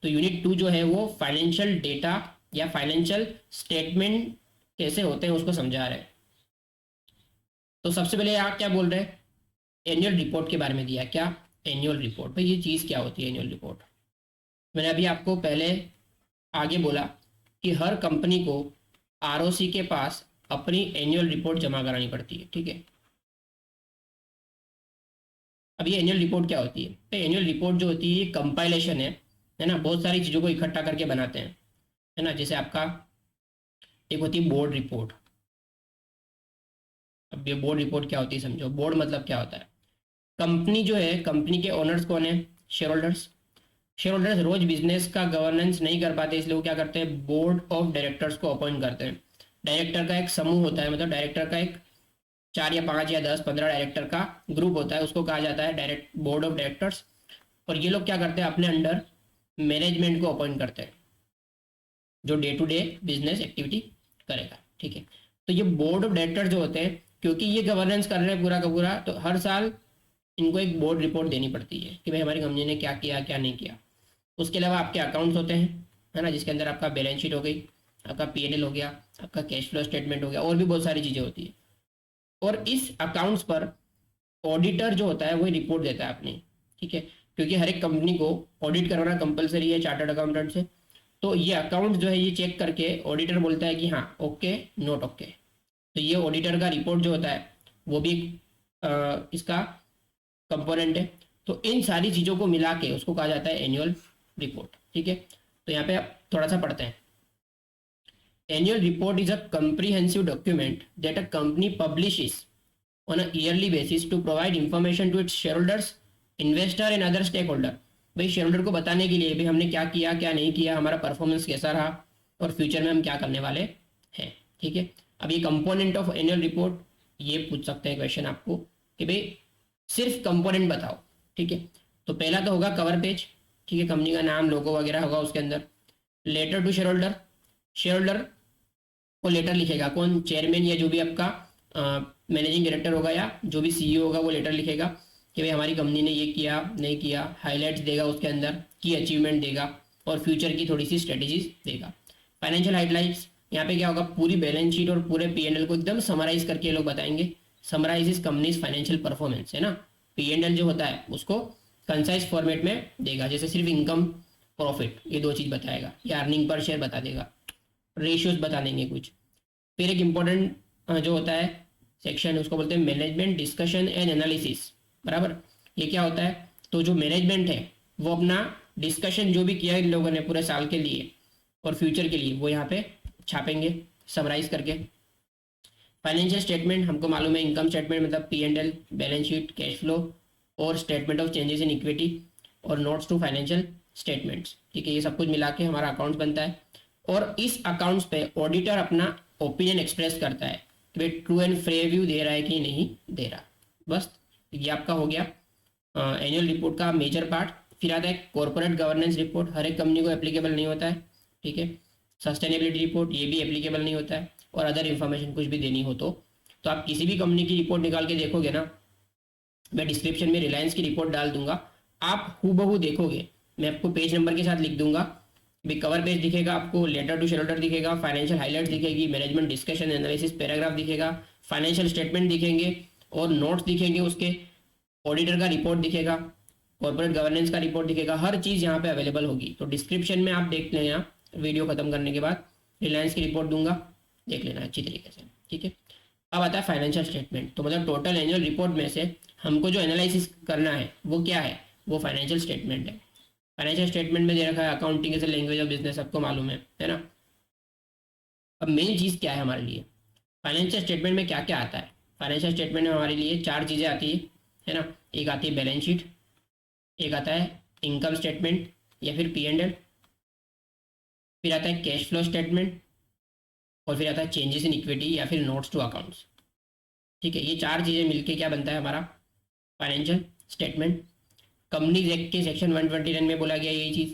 तो यूनिट 2 जो है वो फाइनेंशियल डेटा या फाइनेंशियल स्टेटमेंट कैसे होते हैं उसको समझा रहे हैं। तो सबसे पहले आप क्या बोल रहे हैं, एनुअल रिपोर्ट के बारे में दिया। क्या? Annual report. भाई ये चीज़ क्या होती है एनुअल रिपोर्ट? मैंने अभी आपको पहले आगे बोला कि हर कंपनी को आरओसी के पास अपनी एनुअल रिपोर्ट जमा करानी पड़ती है, ठीक है। अब ये एनुअल रिपोर्ट क्या होती है? तो एनुअल रिपोर्ट जो होती है ये कंपाइलेशन है ना, बहुत सारी चीज़ों को इकट्ठा करके बनाते हैं, है ना। जैसे आपका एक होती है बोर्ड रिपोर्ट। अब ये बोर्ड रिपोर्ट क्या होती है समझो। बोर्ड मतलब क्या होता है? कंपनी जो है, कंपनी के ओनर्स कौन है? Share holders. शेयर होल्डर्स रोज बिजनेस का गवर्नेंस नहीं कर पाते, इसलिए वो क्या करते हैं, बोर्ड ऑफ डायरेक्टर्स को अपॉइंट करते हैं। डायरेक्टर का एक समूह होता है, मतलब डायरेक्टर का एक 4 या 5 या 10 15 डायरेक्टर का ग्रुप होता है, उसको कहा जाता है डायरेक्ट बोर्ड ऑफ डायरेक्टर्स। और ये लोग क्या करते हैं, अपने अंडर मैनेजमेंट को अपॉइंट करते हैं जो day to day business activity करेगा, ठीक है। तो ये बोर्ड ऑफ डायरेक्टर जो होते हैं, क्योंकि ये गवर्नेंस कर रहे हैं पूरा का पूरा, तो हर साल इनको एक बोर्ड रिपोर्ट देनी पड़ती है कि भाई हमारी कंपनी ने क्या किया क्या नहीं किया। उसके अलावा आपके अकाउंट्स होते हैं, है ना, जिसके अंदर आपका बैलेंस शीट हो गई, आपका पीएनएल हो गया, आपका कैश फ्लो स्टेटमेंट हो गया, और भी बहुत सारी चीज़ें होती है। और इस अकाउंट्स पर ऑडिटर जो होता है वो रिपोर्ट देता है अपनी, ठीक है। क्योंकि हर एक कंपनी को ऑडिट करवाना कंपलसरी है चार्टर्ड अकाउंटेंट से। तो ये अकाउंट जो है ये चेक करके ऑडिटर बोलता है कि हाँ ओके नोट ओके। तो ये ऑडिटर का रिपोर्ट जो होता है वो भी इसका कंपोनेंट है। तो इन सारी चीज़ों को मिला के उसको कहा जाता है एनुअल रिपोर्ट, ठीक है। तो यहाँ पे आप थोड़ा सा पढ़ते हैं। Annual report is a comprehensive document that a company publishes on a yearly basis to provide information to its shareholders, investor and other stakeholder। भाई शेयर होल्डर को बताने के लिए भाई हमने क्या किया क्या नहीं किया, हमारा परफॉर्मेंस कैसा रहा, और फ्यूचर में हम क्या करने वाले हैं, ठीक है। अब ये कंपोनेंट ऑफ एनुअल रिपोर्ट, ये पूछ सकते हैं क्वेश्चन आपको कि भाई सिर्फ कंपोनेंट बताओ, ठीक है। तो पहला तो होगा कवर पेज, ठीक है, कंपनी का नाम लोगो वगैरह होगा उसके अंदर। Letter to shareholder, shareholder को लेटर लिखेगा कौन, चेयरमैन या जो भी आपका मैनेजिंग डायरेक्टर होगा या जो भी सीईओ होगा वो लेटर लिखेगा कि भाई हमारी कंपनी ने ये किया नहीं किया, हाईलाइट्स देगा उसके अंदर, की अचीवमेंट देगा और फ्यूचर की थोड़ी सी स्ट्रेटेजीज देगा। फाइनेंशियल हाईलाइट्स, यहाँ पे क्या होगा, पूरी बैलेंस शीट और पूरे पीएनएल को एकदम समराइज करके ये लोग बताएंगे। Summarise is companies financial performance, है ना। पीएनएल जो होता है उसको कंसाइज फॉर्मेट में देगा, जैसे सिर्फ इनकम प्रॉफिट ये दो चीज़ बताएगा, या अर्निंग पर शेयर बता देगा, रेशियोज बता देंगे कुछ। फिर एक इम्पोर्टेंट जो होता है सेक्शन, उसको बोलते हैं मैनेजमेंट डिस्कशन एंड एनालिसिस, बराबर। ये क्या होता है, तो जो मैनेजमेंट है वो अपना डिस्कशन जो भी किया इन लोगों ने पूरे साल के लिए और फ्यूचर के लिए वो यहाँ पे छापेंगे समराइज करके। फाइनेंशियल स्टेटमेंट हमको मालूम है, इनकम स्टेटमेंट मतलब P&L, balance sheet, cash flow और statement of changes in equity और नोट्स टू फाइनेंशियल स्टेटमेंट्स, ठीक है। ये सब कुछ मिला के हमारा अकाउंट बनता है। और इस अकाउंट्स पे ऑडिटर अपना ओपिनियन एक्सप्रेस करता है कि भाई ट्रू एंड फेयर व्यू दे रहा है कि नहीं दे रहा। बस ये आपका हो गया एनुअल रिपोर्ट का मेजर पार्ट। फिर आता है कॉर्पोरेट गवर्नेंस रिपोर्ट, हर एक कंपनी को एप्लीकेबल नहीं होता है, ठीक है। सस्टेनेबिलिटी रिपोर्ट ये भी एप्लीकेबल नहीं होता है। और अदर इन्फॉर्मेशन कुछ भी देनी हो तो आप किसी भी कंपनी की रिपोर्ट निकाल के देखोगे ना, मैं डिस्क्रिप्शन में रिलायंस की रिपोर्ट डाल दूंगा, आप हूबहू देखोगे, मैं आपको पेज नंबर के साथ लिख दूंगा भी, कवर पेज दिखेगा आपको, लेटर टू शेयर होल्डर दिखेगा, फाइनेंशियल हाईलाइट दिखेगी, मैनेजमेंट डिस्कशन एनालिसिस पैराग्राफ दिखेगा, फाइनेंशियल स्टेटमेंट दिखेंगे और नोट्स दिखेंगे उसके, ऑडिटर का रिपोर्ट दिखेगा, कॉर्पोरेट गवर्नेंस का रिपोर्ट दिखेगा, हर चीज़ यहाँ पे अवेलेबल होगी। तो डिस्क्रिप्शन में आप देख लेना, वीडियो खत्म करने के बाद रिलायंस की रिपोर्ट दूंगा, देख लेना अच्छी तरीके से, ठीक है। अब आता है फाइनेंशियल स्टेटमेंट, तो मतलब टोटल एनुअल रिपोर्ट में से हमको जो एनालिसिस करना है वो क्या है, वो फाइनेंशियल स्टेटमेंट है। फाइनेंशियल स्टेटमेंट में दे रखा है accounting as a language of business, सबको मालूम है ना। अब मेन चीज़ क्या है हमारे लिए, फाइनेंशियल स्टेटमेंट में क्या क्या आता है। फाइनेंशियल स्टेटमेंट में हमारे लिए 4 चीज़ें आती है ना। एक आती है बैलेंस शीट, एक आता है इनकम स्टेटमेंट या फिर P&L, फिर आता है कैश फ्लो स्टेटमेंट और फिर आता है चेंजेस इन इक्विटी या फिर नोट्स टू अकाउंट्स, ठीक है। ये 4 चीज़ें मिलके क्या बनता है हमारा फाइनेंशियल स्टेटमेंट। कंपनीज एक्ट के सेक्शन 129 में बोला गया यही चीज़।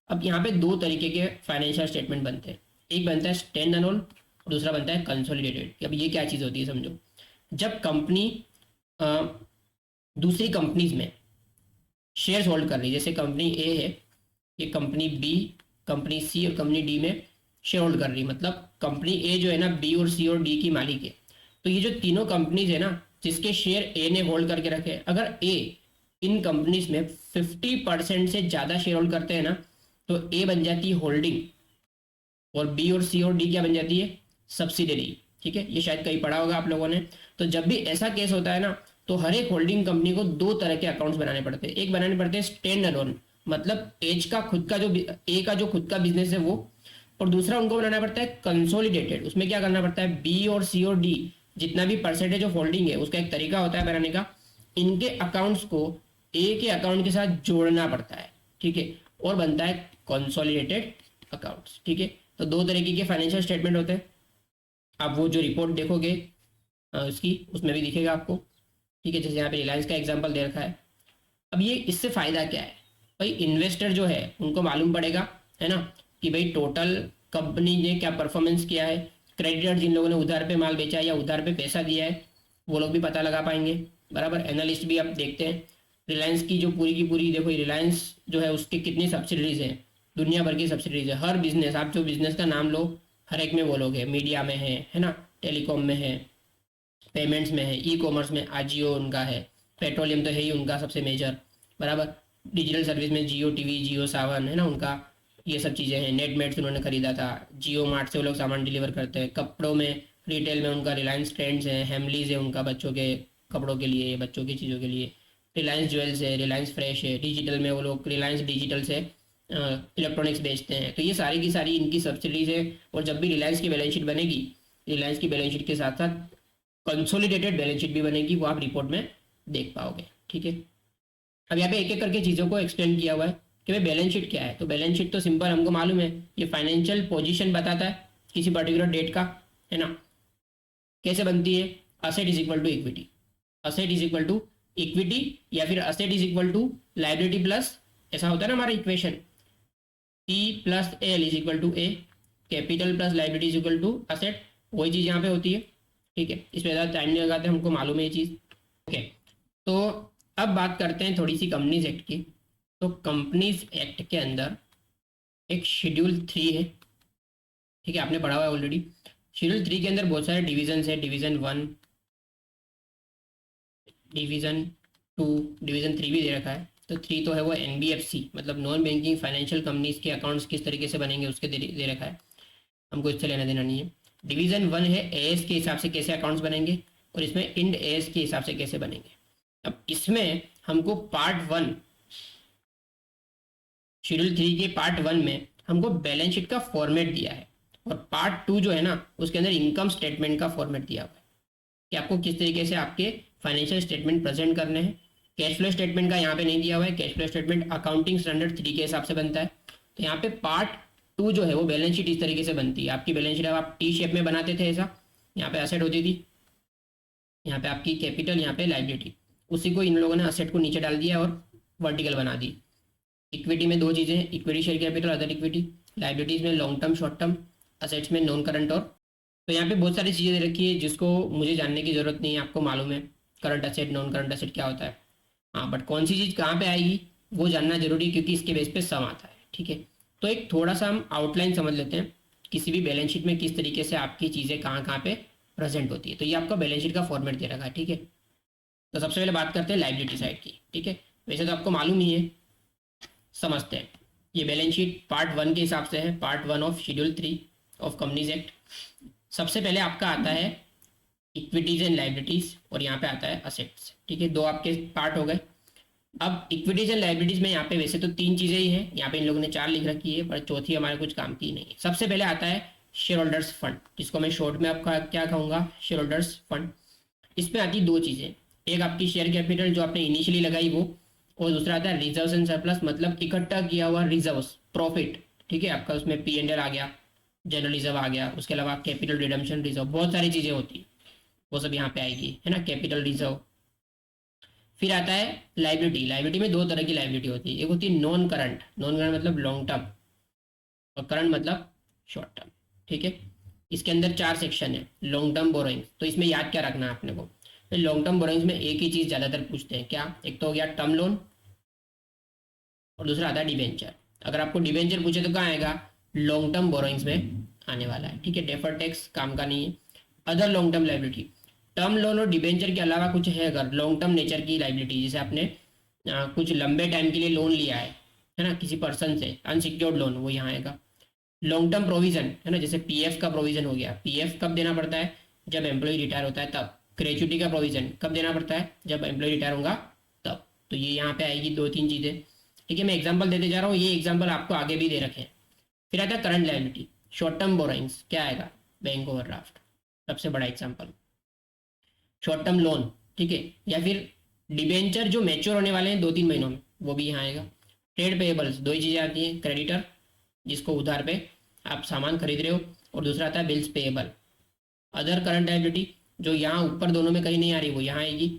अब यहाँ पे 2 तरीके के फाइनेंशियल स्टेटमेंट बनते हैं, एक बनता है स्टैंड अलोन और दूसरा बनता है कंसोलिडेटेड। अब ये क्या चीज़ होती है समझो, जब कंपनी दूसरी कंपनीज में शेयर्स होल्ड कर रही है, जैसे कंपनी ए है ये कंपनी बी, कंपनी सी और कंपनी डी में शेयर होल्ड कर रही है, मतलब कंपनी ए जो है ना बी और सी और डी की मालिक है। तो ये जो तीनों कंपनीज है ना जिसके शेयर ए ने होल्ड करके रखे, अगर ए इन कंपनीज में 50% से ज़्यादा शेयर होल्ड करते हैं ना तो ए बन जाती है होल्डिंग, और बी और सी और डी क्या बन जाती है, सब्सिडरी। ठीक है, ये शायद कहीं पढ़ा होगा आप लोगों ने। तो जब भी ऐसा केस होता है ना तो हर एक होल्डिंग कंपनी को दो तरह के अकाउंट्स बनाने पड़ते हैं। एक बनाने पड़ते हैं स्टैंड अलोन, मतलब एज का खुद का जो ए का जो खुद का बिजनेस है वो, और दूसरा उनको बनाना पड़ता है कंसोलिडेटेड। उसमें क्या करना पड़ता है, बी और सी और डी जितना भी परसेंटेज ऑफ होल्डिंग है उसका एक तरीका होता है बनाने का, इनके अकाउंट्स को ए के अकाउंट के साथ जोड़ना पड़ता है। ठीक है, और बनता है कंसोलिडेटेड अकाउंट्स। ठीक है, तो दो तरीके के फाइनेंशियल स्टेटमेंट होते हैं। आप वो जो रिपोर्ट देखोगे उसकी, उसमें भी दिखेगा आपको। ठीक है, जैसे यहाँ पे रिलायंस का एग्जांपल दे रखा है। अब ये इससे फ़ायदा क्या है भाई, इन्वेस्टर जो है उनको मालूम पड़ेगा है ना कि भाई टोटल कंपनी ने क्या परफॉर्मेंस किया है, क्रेडिटर जिन लोगों ने उधार पे माल बेचा है या उधार पे पैसा दिया है वो लोग भी पता लगा पाएंगे, बराबर। एनालिस्ट भी आप देखते हैं। रिलायंस की पूरी देखो, रिलायंस जो है उसके कितनी सब्सिडरीज हैं, दुनिया भर की सब्सिडरीज है। हर बिजनेस, आप जो बिजनेस का नाम लो हर एक में वो लोग है। मीडिया में है ना, टेलीकॉम में है, पेमेंट्स में है, ई कॉमर्स में आजियो उनका है, पेट्रोलियम तो है ही उनका सबसे मेजर, बराबर। डिजिटल सर्विस में जियो टीवी, जियो सावन है ना उनका, ये सब चीज़ें हैं। नेटमेट्स उन्होंने खरीदा था, जियो मार्ट से वो लोग सामान डिलीवर करते हैं। कपड़ों में, रिटेल में उनका रिलायंस ट्रेंड्स है, हेमलीज है उनका बच्चों के कपड़ों के लिए, बच्चों की चीज़ों के लिए। रिलायंस ज्वेल्स है, रिलायंस फ्रेश है। डिजिटल में वो लोग रिलायंस डिजिटल से इलेक्ट्रॉनिक्स बेचते हैं। तो ये सारी की सारी इनकी सब्सिडीज है। और जब भी रिलायंस की बैलेंस शीट बनेगी, रिलायंस की बैलेंस शीट के साथ साथ कंसोलिडेटेड बैलेंस शीट भी बनेगी, वो आप रिपोर्ट में देख पाओगे। ठीक है, अब यहाँ पे एक एक करके चीज़ों को एक्सप्लेन किया हुआ है कि भाई बैलेंस शीट क्या है। तो बैलेंस शीट तो सिंपल हमको मालूम है, ये फाइनेंशियल पोजीशन बताता है किसी पर्टिकुलर डेट का, है ना। कैसे बनती है, asset is equal to equity, asset is equal to equity, या फिर asset is equal to liability plus, ऐसा होता है ना हमारा equation, P plus L is equal to A, capital plus liability is equal to asset. वही चीज़ यहाँ पे होती है। ठीक है, इसमें ज़्यादा टाइम नहीं लगाते, हमको मालूम है ये चीज़। ओके, तो अब बात करते हैं थोड़ी सी कंपनीज एक्ट की। तो कंपनीज एक्ट के अंदर एक शेड्यूल 3 है। ठीक है, आपने पढ़ा हुआ है ऑलरेडी। शेड्यूल 3 के अंदर बहुत सारे डिविजन है, डिवीजन 1, डिवीजन 2, डिवीजन 3 भी दे रखा है। तो 3 तो है वो NBFC, मतलब नॉन बैंकिंग फाइनेंशियल कंपनीज के अकाउंट्स किस तरीके से बनेंगे उसके दे रखा है, हमको इससे लेना देना नहीं है। डिवीजन 1 है AS के हिसाब से कैसे अकाउंट्स बनेंगे, और इसमें इंड AS के हिसाब से कैसे बनेंगे। अब इसमें हमको पार्ट 1, शेड्यूल 3 के पार्ट 1 में हमको बैलेंस शीट का फॉर्मेट दिया है, और पार्ट 2 जो है ना उसके अंदर इनकम स्टेटमेंट का फॉर्मेट दिया हुआ है कि आपको किस तरीके से आपके फाइनेंशियल स्टेटमेंट प्रेजेंट करने हैं। कैश फ्लो स्टेटमेंट का यहाँ पे नहीं दिया हुआ है, cash flow statement accounting standard 3 के हिसाब से बनता है। तो यहाँ पे पार्ट 2 जो है वो बैलेंस शीट इस तरीके से बनती है। आपकी बैलेंस शीट आप टी शेप में बनाते थे ऐसा, यहाँ पे असेट होती थी, यहाँ पे आपकी कैपिटल, यहाँ पे लाइबिलिटी। उसी को इन लोगों ने असेट को नीचे डाल दिया और वर्टिकल बना दी। इक्विटी में दो चीज़ें हैं, equity share capital, other equity. Liabilities में long term, short term. Assets में नॉन करंट। और तो यहाँ पे बहुत सारी चीज़ें दे रखी है जिसको मुझे जानने की ज़रूरत नहीं है, आपको मालूम है current asset, non current asset क्या होता है। हाँ, बट कौन सी चीज़ कहाँ पे आएगी वो जानना जरूरी, क्योंकि इसके बेस पे सम आता है। ठीक है, तो एक थोड़ा सा हम आउटलाइन समझ लेते हैं किसी भी बैलेंस शीट में किस तरीके से आपकी चीज़ें कहाँ कहाँ पे प्रेजेंट होती है। तो ये आपका बैलेंस शीट का फॉर्मेट दे रखा है। ठीक है, तो सबसे पहले बात करते हैं लाइबिलिटी साइड की। ठीक है, वैसे तो आपको मालूम ही है, समझते हैं। ये बैलेंस शीट पार्ट 1 के हिसाब से है, part 1 of schedule 3 of companies act. सबसे पहले आपका आता है इक्विटीज एंड लाइबिलिटीज, और यहाँ पे आता है असेट्स। ठीक है, दो आपके पार्ट हो गए। अब इक्विटीज एंड लाइबिलिटीज में यहाँ पे वैसे तो 3 चीज़ें ही हैं, यहाँ पे इन लोगों ने 4 लिख रखी है, पर चौथी हमारे कुछ काम की नहीं है। सबसे पहले आता है शेयर होल्डर्स फंड, जिसको मैं शॉर्ट में आपका क्या कहूँगा, शेयर होल्डर्स फंड। इसमें आती दो चीज़ें, एक आपकी शेयर कैपिटल जो आपने इनिशियली लगाई वो, और दूसरा आता है रिजर्व्स एंड सरप्लस, मतलब इकट्ठा किया हुआ रिजर्व्स, प्रॉफिट। ठीक है, आपका उसमें P&L आ गया, जनरल रिजर्व आ गया, उसके अलावा कैपिटल रिडम्पशन रिजर्व, बहुत सारी चीज़ें होती है, वो सब यहाँ पे आएगी, है ना, कैपिटल रिजर्व। फिर आता है लाइबिलिटी। लाइबिलिटी में 2 तरह की लाइबिलिटी होती है, एक होती है नॉन करंट, नॉन करंट मतलब लॉन्ग टर्म, और करंट मतलब शॉर्ट टर्म। ठीक है, इसके अंदर 4 सेक्शन है। लॉन्ग टर्म बोरोइंग्स, तो इसमें याद क्या रखना है आपने को, लॉन्ग टर्म बोरोइंग्स में एक ही चीज़ ज़्यादातर पूछते हैं, क्या, एक तो हो गया टर्म लोन, और दूसरा आता है डिबेंचर। अगर आपको डिबेंचर पूछे तो कहाँ आएगा, लॉन्ग टर्म बोरोइंग्स में आने वाला है, ठीक है। डेफर्ड टैक्स काम का नहीं है। Other long term liability, term loan और डिबेंचर के अलावा कुछ है अगर लॉन्ग टर्म नेचर की लाइबिलिटी, जैसे आपने कुछ लंबे टाइम के लिए लोन लिया है ना, किसी पर्सन से अनसिक्योर्ड लोन, वो यहाँ आएगा। लॉन्ग टर्म प्रोविजन है ना, जैसे पीएफ का प्रोविजन हो गया, पीएफ कब देना पड़ता है, जब एम्प्लॉय रिटायर होता है तब। ग्रेचुटी का प्रोविजन कब देना पड़ता है, जब एम्प्लॉय रिटायर होगा तब। तो ये यहाँ पे आएगी 2-3 चीज़ें, ठीक है। मैं एग्जांपल देते जा रहा हूँ, ये एग्जांपल आपको आगे भी दे रखे हैं। फिर आता है current liability, short term borrowings, क्या आएगा, बैंक ओवरड्राफ्ट, सबसे बड़ा एग्जाम्पल। शॉर्ट टर्म लोन, ठीक है, या फिर डिबेंचर जो मैच्योर होने वाले हैं 2-3 महीनों में, वो भी यहाँ आएगा। ट्रेड पेएबल्स, दो ही चीज़ें आती हैं, क्रेडिटर जिसको उधार पे आप सामान खरीद रहे हो, और दूसरा आता है bills payable. Other current liability जो यहाँ ऊपर दोनों में कहीं नहीं आ रही, वो यहाँ आएगी।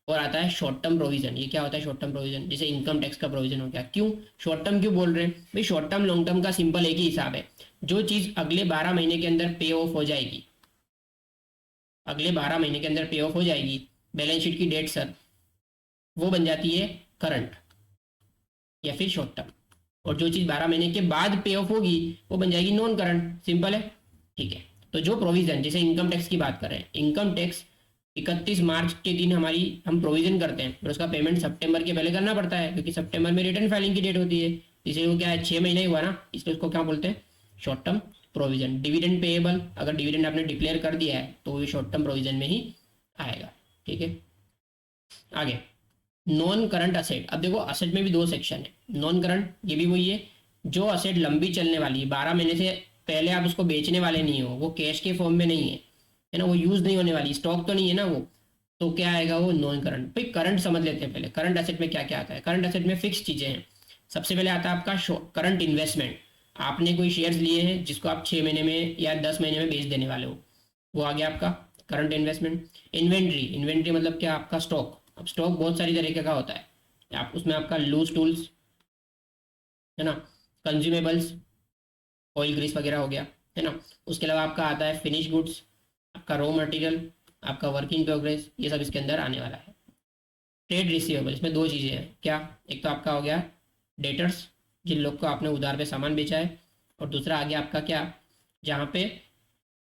और आता है शॉर्ट टर्म प्रोविजन, ये क्या होता है शॉर्ट टर्म प्रोविजन, जैसे इनकम टैक्स का प्रोविजन हो गया। क्यों शॉर्ट टर्म क्यों बोल रहे हैं भाई, शॉर्ट टर्म लॉन्ग टर्म का सिंपल एक ही हिसाब है, जो चीज़ अगले 12 महीने के अंदर पे ऑफ हो जाएगी, अगले 12 महीने के अंदर पे ऑफ हो जाएगी बैलेंस शीट की डेट सर, वो बन जाती है करंट या फिर शॉर्ट टर्म। और जो चीज़ 12 महीने के बाद पे ऑफ होगी वो बन जाएगी नॉन करंट, सिंपल है, ठीक है। तो जो प्रोविजन, जैसे इनकम टैक्स की बात कर रहे हैं, इनकम टैक्स 31 मार्च के दिन हम प्रोविजन करते हैं, फिर उसका पेमेंट सितंबर के पहले करना पड़ता है, क्योंकि सितंबर में रिटर्न फाइलिंग की डेट होती है, इसलिए वो क्या है 6 महीने हुआ ना, इसलिए उसको क्या बोलते हैं, short term provision. Dividend payable, अगर डिविडेंड आपने डिक्लेयर कर दिया है तो वो शॉर्ट टर्म प्रोविजन में ही आएगा, ठीक है। आगे नॉन करंट असेट, अब देखो असेट में भी दो सेक्शन है, नॉन करंट ये भी वही है, जो असेट लंबी चलने वाली है, 12 महीने से पहले आप उसको बेचने वाले नहीं हो, वो कैश के फॉर्म में नहीं है ना, वो यूज नहीं होने वाली, स्टॉक तो नहीं है ना वो, तो क्या आएगा वो नॉन करंट। भाई करंट समझ लेते हैं पहले, करंट एसेट में क्या क्या आता है। करंट एसेट में फिक्स चीजें हैं। सबसे पहले आता है आपका करंट इन्वेस्टमेंट, आपने कोई शेयर्स लिए हैं जिसको आप 6 महीने में या 10 महीने में बेच देने वाले हो, वो आ गया आपका करंट इन्वेस्टमेंट। इन्वेंट्री, इन्वेंट्री मतलब क्या, आपका स्टॉक। अब स्टॉक बहुत सारी तरीके का होता है, आप उसमें आपका लूज टूल्स है ना, कंज्यूमेबल्स, ऑयल ग्रीस वगैरह हो गया है ना। उसके अलावा आपका आता है फिनिश गुड्स, आपका रॉ मटेरियल, आपका वर्किंग प्रोग्रेस, ये सब इसके अंदर आने वाला है। ट्रेड रिसीवेबल, इसमें दो चीज़ें हैं, क्या, एक तो आपका हो गया डेटर्स, जिन लोग को आपने उधार पे सामान बेचा है, और दूसरा आ गया आपका क्या, जहाँ पे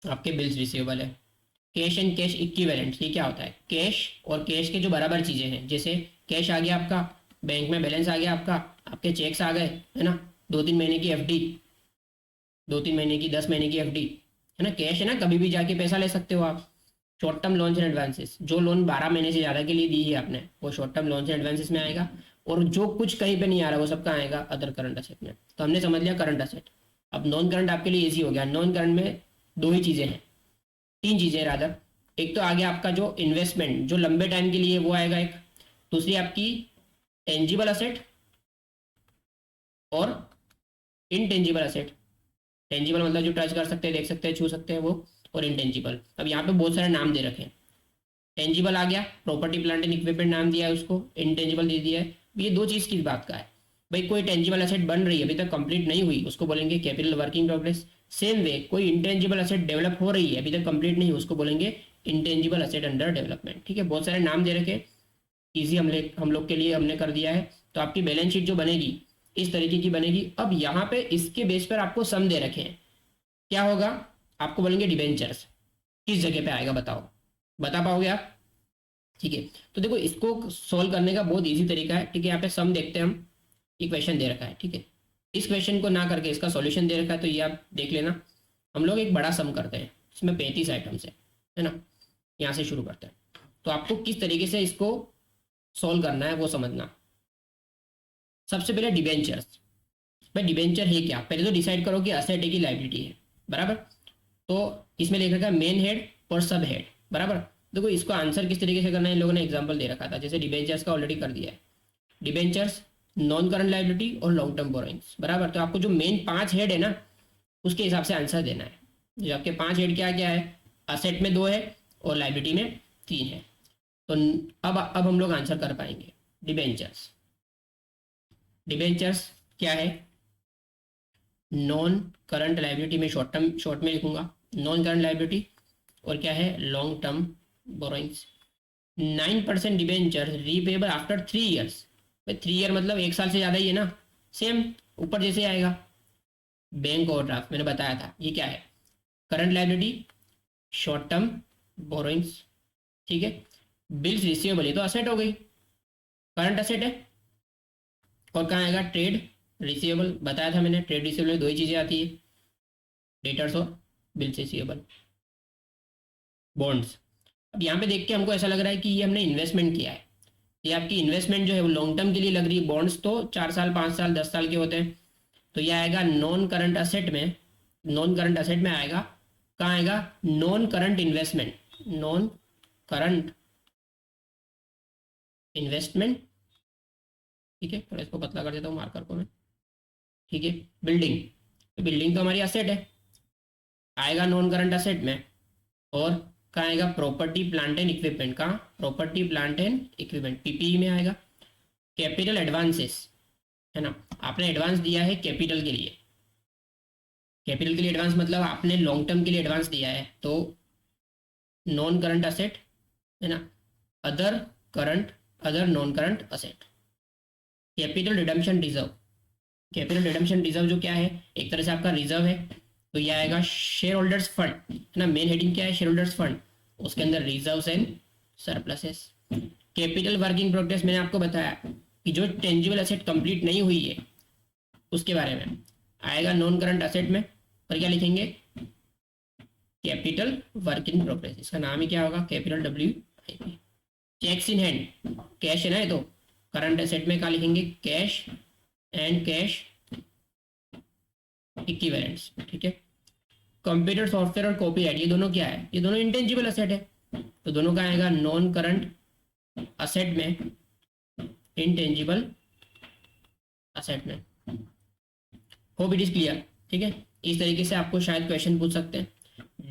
आपके बिल्स रिसीवेबल है। कैश एंड कैश इक्विवेलेंट, ये क्या होता है, कैश और कैश के जो बराबर चीज़ें हैं, जैसे कैश आ गया आपका, बैंक में बैलेंस आ गया आपका, आपके चेक्स आ गए है ना, 2-3 महीने की एफडी, 2-3 महीने की 10 महीने की एफडी है ना, कैश है ना, कभी भी जाके पैसा ले सकते हो आप। Short term loans and advances, जो लोन 12 महीने से ज़्यादा के लिए दी है आपने, वो short term loans and advances में आएगा। और जो कुछ कहीं पे नहीं आ रहा वो सबका आएगा अदर करंट असेट में। तो हमने समझ लिया करंट असेट। अब नॉन करंट आपके लिए ईजी हो गया। नॉन करंट में दो ही चीज़ें हैं, 3 चीज़ें रादर। एक तो आ गया आपका जो इन्वेस्टमेंट जो लंबे टाइम के लिए, वो आएगा एक। दूसरी आपकी टेंजिबल असेट और इनटेंजिबल असेट। टेंजिबल मतलब जो टच कर सकते हैं, देख सकते हैं, छू सकते हैं वो, और इनटेंजिबल। अब यहाँ पे बहुत सारे नाम दे रखे हैं। टेंजिबल आ गया, प्रॉपर्टी प्लांट एंड इक्विपमेंट नाम दिया है उसको, इनटेंजिबल दे दिया है। ये दो चीज़ किस बात का है भाई, कोई टेंजिबल एसेट बन रही है अभी तक कंप्लीट नहीं हुई, उसको बोलेंगे capital working progress. Same way कोई इंटेंजिबल एसेट डेवलप हो रही है अभी तक कंप्लीट नहीं हुई, उसको बोलेंगे इंटेंजिबल एसेट अंडर डेवलपमेंट, ठीक है। बहुत सारे नाम दे रखे, ईजी हम लोग के लिए हमने कर दिया है। तो आपकी बैलेंस शीट जो बनेगी इस तरीके की बनेगी। अब यहाँ पे इसके बेस पर आपको सम दे रखे हैं, क्या होगा, आपको बोलेंगे डिबेंचर्स, किस जगह पे आएगा बताओ, बता पाओगे आप, ठीक है। तो देखो इसको सॉल्व करने का बहुत इजी तरीका है, ठीक है। यहाँ पे सम देखते हैं हम, इक्वेशन दे रखा है, ठीक है। इस क्वेश्चन को ना करके इसका सॉल्यूशन दे रखा है, तो ये आप देख लेना। हम लोग एक बड़ा सम करते हैं, इसमें 35 आइटम्स है ना, यहाँ से शुरू करते हैं। तो आपको किस तरीके से इसको सॉल्व करना है वो समझना। सबसे पहले डिबेंचर्स, भाई डिबेंचर है क्या, पहले तो डिसाइड करो कि असेट है कि लाइबिलिटी है, बराबर। तो इसमें लिख रखा है मेन हेड और सब हेड, बराबर। देखो इसको आंसर किस तरीके से करना है, इन लोगों ने एग्जांपल दे रखा था, जैसे डिबेंचर्स का ऑलरेडी कर दिया है। डिबेंचर्स, नॉन करंट लाइबिलिटी और लॉन्ग टर्म बोरोइंग्स, बराबर। तो आपको जो मेन 5 हेड है ना उसके हिसाब से आंसर देना है। जो आपके 5 हेड क्या क्या है, असेट में 2 है और लाइबिलिटी में 3 है। तो अब हम लोग आंसर कर पाएंगे। डिबेंचर्स, डिबेंचर्स क्या है, नॉन करंट लाइबिलिटी में शॉर्ट में लिखूंगा नॉन करंट लाइबिलिटी, और क्या है long term borrowings. 9% debenture repayable after 3 years. 3 year मतलब 1 साल से ज़्यादा ही है ना, सेम ऊपर जैसे आएगा बैंक ओवरड्राफ्ट, मैंने बताया था ये क्या है, current liability, short term borrowings, ठीक है। बिल्स रिसीवेबल, ये तो असेट हो गई, करंट असेट है। और कहाँ आएगा, ट्रेड रिसीवेबल, बताया था मैंने, ट्रेड रिसीवेबल में दो ही चीज़ें आती है, डेटर्स और बिल्स रिसीवेबल, बॉन्ड्स। अब यहाँ पे देख के हमको ऐसा लग रहा है कि ये हमने इन्वेस्टमेंट किया है, ये आपकी इन्वेस्टमेंट जो है वो लॉन्ग टर्म के लिए लग रही है। बॉन्ड्स तो 4 साल 5 साल 10 साल के होते हैं, तो ये आएगा नॉन करंट असेट में, नॉन करंट असेट में आएगा, कहाँ आएगा, non current investment, non current investment, ठीक है। थोड़ा इसको पतला कर देता हूँ मार्कर को मैं, ठीक है। बिल्डिंग, बिल्डिंग तो हमारी असेट है, आएगा नॉन करंट असेट में। और कहाँ आएगा, प्रॉपर्टी प्लांट एंड इक्विपमेंट, कहाँ, property plant and equipment, PPE में आएगा। कैपिटल एडवांसेस, है ना, आपने एडवांस दिया है कैपिटल के लिए, कैपिटल के लिए एडवांस मतलब आपने लॉन्ग टर्म के लिए एडवांस दिया है, तो नॉन करंट असेट, है ना, other current, other non current asset. Capital redemption reserve, capital redemption reserve जो क्या है, एक तरह से आपका रिजर्व है, तो ये आएगा शेयर होल्डर्स फंड, है ना, मेन हेडिंग क्या है, शेयर होल्डर्स फंड, उसके अंदर reserves and surpluses. Capital work in progress, मैंने आपको बताया कि जो टेंजिबल एसेट कंप्लीट नहीं हुई है उसके बारे में आएगा नॉन करंट असेट में, और क्या लिखेंगे, कैपिटल वर्क इन प्रोग्रेस, इसका नाम ही क्या होगा, capital W I P. Checks in hand, cash है ना, ये तो करंट एसेट में क्या लिखेंगे, कैश एंड कैश इक्विवेलेंट्स, ठीक है। कंप्यूटर सॉफ्टवेयर और कॉपीराइट, ये दोनों क्या है, ये दोनों इंटेंजिबल असेट है, तो दोनों का आएगा नॉन करंट असेट में, इंटेंजिबल असेट में। होप इट इज क्लियर, ठीक है। इस तरीके से आपको शायद क्वेश्चन पूछ सकते हैं।